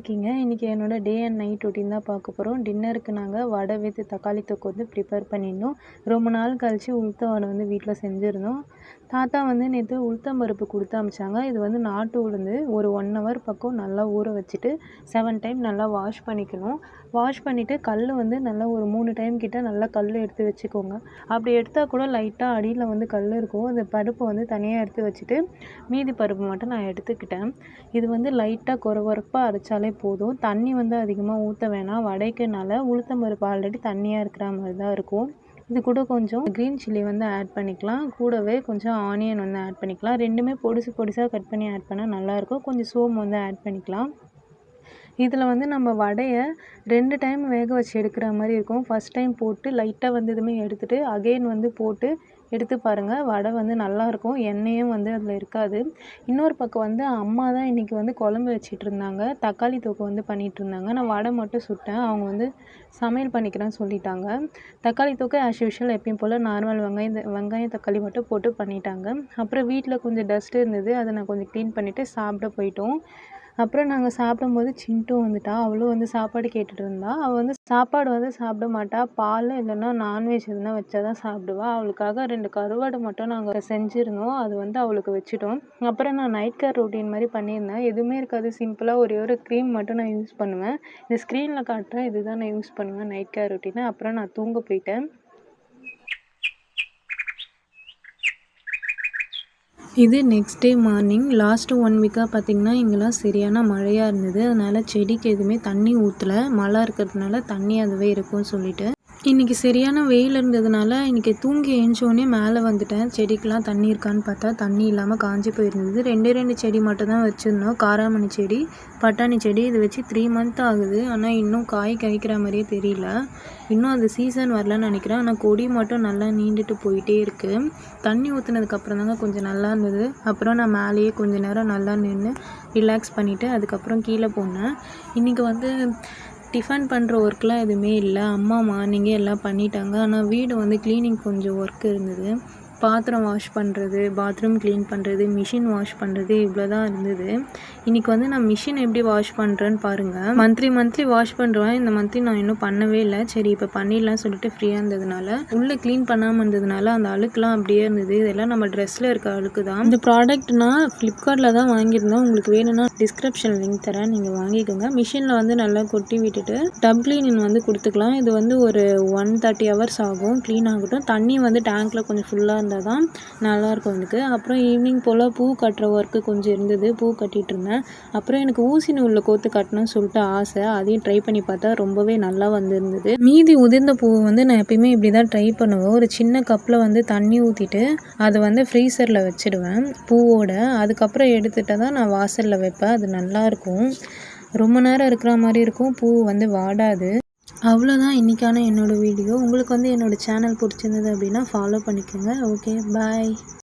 இருக்கீங்க? இன்றைக்கி என்னோட டே அண்ட் நைட் ரொட்டீன் தான் பார்க்க போகிறோம். டின்னருக்கு நாங்கள் வடை வித் தக்காளி தொக்கு வந்து ப்ரிப்பேர் பண்ணியிருந்தோம். ரொம்ப நாள் கழித்து உளுத்த வடை வந்து வீட்டில் செஞ்சுருந்தோம். தாத்தா வந்து நேற்று உளுத்தம் பருப்பு கொடுத்து அனுப்பிச்சாங்க. இது வந்து நாட்டு உளுந்து. ஒரு 1 ஹவர் பக்கம் நல்லா ஊற வச்சுட்டு 7 டைம் நல்லா வாஷ் பண்ணிக்கணும். வாஷ் பண்ணிவிட்டு கல் வந்து நல்லா ஒரு 3 டைம் கிட்ட நல்லா கல் எடுத்து வச்சுக்கோங்க. அப்படி எடுத்தால் கூட லைட்டாக அடியில் வந்து கல் இருக்கும். அந்த பருப்பை வந்து தனியாக எடுத்து வச்சுட்டு மீதி பருப்பு மட்டும் நான் எடுத்துக்கிட்டேன். இது வந்து லைட்டாக கொரகொரப்பாக அரைச்சாலே போதும். தண்ணி வந்து அதிகமாக ஊற்ற வேணாம். வடைக்குனால உளுத்தம் பருப்பு ஆல்ரெடி தண்ணியாக இருக்கிற மாதிரி தான் இருக்கும். இது கூட கொஞ்சம் க்ரீன் சில்லி வந்து ஆட் பண்ணிக்கலாம். கூடவே கொஞ்சம் ஆனியன் வந்து ஆட் பண்ணிக்கலாம். 2மே பொடிசு பொடிசாக கட் பண்ணி ஆட் பண்ணால் நல்லாயிருக்கும். கொஞ்சம் சோம்பு வந்து ஆட் பண்ணிக்கலாம். இதில் வந்து நம்ம வடையை 2 டைம் வேக வச்சு எடுக்கிற மாதிரி இருக்கும். ஃபஸ்ட் டைம் போட்டு லைட்டாக வந்து இதுவுமே எடுத்துகிட்டு அகெயின் வந்து போட்டு எடுத்து பாருங்கள். வடை வந்து நல்லாயிருக்கும். எண்ணெயும் வந்து அதில் இருக்காது. இன்னொரு பக்கம் வந்து அம்மா தான் இன்றைக்கி வந்து குழம்பு வச்சிட்டு இருந்தாங்க. தக்காளி தொக்கு வந்து பண்ணிகிட்டு இருந்தாங்க. நான் வடை மட்டும் சுட்டேன். அவங்க வந்து சமையல் பண்ணிக்கிறேன்னு சொல்லிட்டாங்க. தக்காளி தொக்கு ஆஸ் யூஷுவல் எப்பயும் போல் நார்மல் வெங்காயம் தக்காளி மட்டும் போட்டு பண்ணிட்டாங்க. அப்புறம் வீட்டில் கொஞ்சம் டஸ்ட் இருந்தது. அதை நான் கொஞ்சம் க்ளீன் பண்ணிவிட்டு சாப்பிட போயிட்டோம். அப்புறம் நாங்கள் சாப்பிடும்போது சின்ட்டு வந்துட்டா. அவளும் வந்து சாப்பாடு கேட்டுட்டு இருந்தா. அவள் வந்து சாப்பாடு வந்து சாப்பிட மாட்டா. பால் இல்லைன்னா நான்வெஜ் எதுனா வச்சா தான் சாப்பிடுவா. அவளுக்காக 2 கருவாடு மட்டும் நாங்கள் செஞ்சுருந்தோம். அது வந்து அவளுக்கு வச்சுட்டோம். அப்புறம் நான் நைட் கேர் ரொட்டீன் மாதிரி பண்ணியிருந்தேன். எதுவுமே இருக்காது. சிம்பிளாக ஒரே ஒரு க்ரீம் மட்டும் நான் யூஸ் பண்ணுவேன். இந்த ஸ்க்ரீனில் காட்டுறேன். இதுதான் நான் யூஸ் பண்ணுவேன் நைட் கேர் ரொட்டீனை. அப்புறம் நான் தூங்க போயிட்டேன். இது நெக்ஸ்ட் டே மார்னிங். லாஸ்ட்டு 1 வீக்காக பார்த்திங்கன்னா இங்கெல்லாம் சரியான மழையாக இருந்தது. அதனால் செடிக்கு எதுவுமே தண்ணி ஊற்றலை. மழை இருக்கிறதுனால தண்ணி அதுவே இருக்கும்னு சொல்லிட்டு இன்றைக்கி சரியான வெயில் இருந்ததுனால இன்றைக்கி தூங்கி எழுந்தோடனே மேலே வந்துட்டேன். செடிக்கெலாம் தண்ணி இருக்கான்னு பார்த்தா தண்ணி இல்லாமல் காஞ்சி போயிருந்தது. 2 செடி மட்டும் தான் வச்சுருந்தோம். காராமணி செடி, பட்டாணி செடி. இது வச்சு 3 மந்த் ஆகுது. ஆனால் இன்னும் காய் காய்க்கிற மாதிரியே தெரியல. இன்னும் அது சீசன் வரலன்னு நினைக்கிறேன். ஆனால் கொடி மட்டும் நல்லா நீண்டுட்டு போயிட்டே இருக்குது. தண்ணி ஊற்றுனதுக்கப்புறம் தாங்க கொஞ்சம் நல்லா இருந்தது. அப்புறம் நான் மேலேயே கொஞ்சம் நேரம் நல்லா நின்று ரிலாக்ஸ் பண்ணிவிட்டு அதுக்கப்புறம் கீழே போனேன். இன்றைக்கி வந்து டிஃபன் பண்ணுற ஒர்க்லாம் எதுவுமே இல்லை. அம்மா மார்னிங்கே எல்லாம் பண்ணிட்டாங்க. ஆனால் வீடு வந்து க்ளீனிங் கொஞ்சம் ஒர்க் இருந்தது. பாத்திரம் வாஷ் பண்ணுறது, பாத்ரூம் க்ளீன் பண்ணுறது, மிஷின் வாஷ் பண்ணுறது இவ்வளோ தான் இருந்தது. இன்றைக்கி வந்து நான் மிஷின் எப்படி வாஷ் பண்ணுறேன்னு பாருங்கள். மந்த்லி வாஷ் பண்ணுறேன். இந்த மந்த்லி நான் இன்னும் பண்ணவே இல்லை. சரி இப்போ பண்ணிடலாம்னு சொல்லிட்டு ஃப்ரீயாக இருந்ததுனால உள்ளே க்ளீன் பண்ணாமல் இருந்ததுனால அந்த அழுக்குலாம் அப்படியே இருந்தது. இதெல்லாம் நம்ம ட்ரெஸ்ஸில் இருக்க அழுக்கு தான். இந்த ப்ராடக்ட் நான் ஃப்ளிப்கார்ட்டில் தான் வாங்கியிருந்தேன். உங்களுக்கு வேணும்னா டிஸ்கிரிப்ஷன் லிங்க் தரேன், நீங்கள் வாங்கிக்கோங்க. மிஷினில் வந்து நல்லா கொட்டி விட்டுட்டு டப் க்ளீனிங் வந்து கொடுத்துக்கலாம். இது வந்து ஒரு 130 ஹவர்ஸ் ஆகும் க்ளீன் ஆகட்டும். தண்ணி வந்து டேங்க்கில் கொஞ்சம் ஃபுல்லாக இருந்தால் தான் நல்லாயிருக்கும் எனக்கு. அப்புறம் ஈவினிங் போல் பூ கட்டுற ஒர்க்கு கொஞ்சம் இருந்தது. பூ கட்டிகிட்டு இருந்தேன். அப்புறம் எனக்கு ஊசி நூலில் கோர்த்து கட்டணும்னு சொல்லிட்டு ஆசை. அதையும் ட்ரை பண்ணி பார்த்தா ரொம்பவே நல்லா வந்துருந்தது. மீதி உதிர்ந்த பூவை வந்து நான் எப்பயுமே இப்படி தான் ட்ரை பண்ணுவேன். ஒரு சின்ன கப்பில் வந்து தண்ணி ஊற்றிட்டு அதை வந்து ஃப்ரீசரில் வச்சுடுவேன் பூவோட. அதுக்கப்புறம் எடுத்துகிட்டு தான் நான் வாசலில் வைப்பேன். அது நல்லாயிருக்கும். ரொம்ப நேரம் இருக்கிற மாதிரி இருக்கும். பூ வந்து வாடாது. அவ்வளோதான் இன்றைக்கான என்னோடய வீடியோ. உங்களுக்கு வந்து என்னோடய சேனல் பிடிச்சிருந்தது அப்படின்னா ஃபாலோ பண்ணிக்கோங்க. ஓகே, பாய்.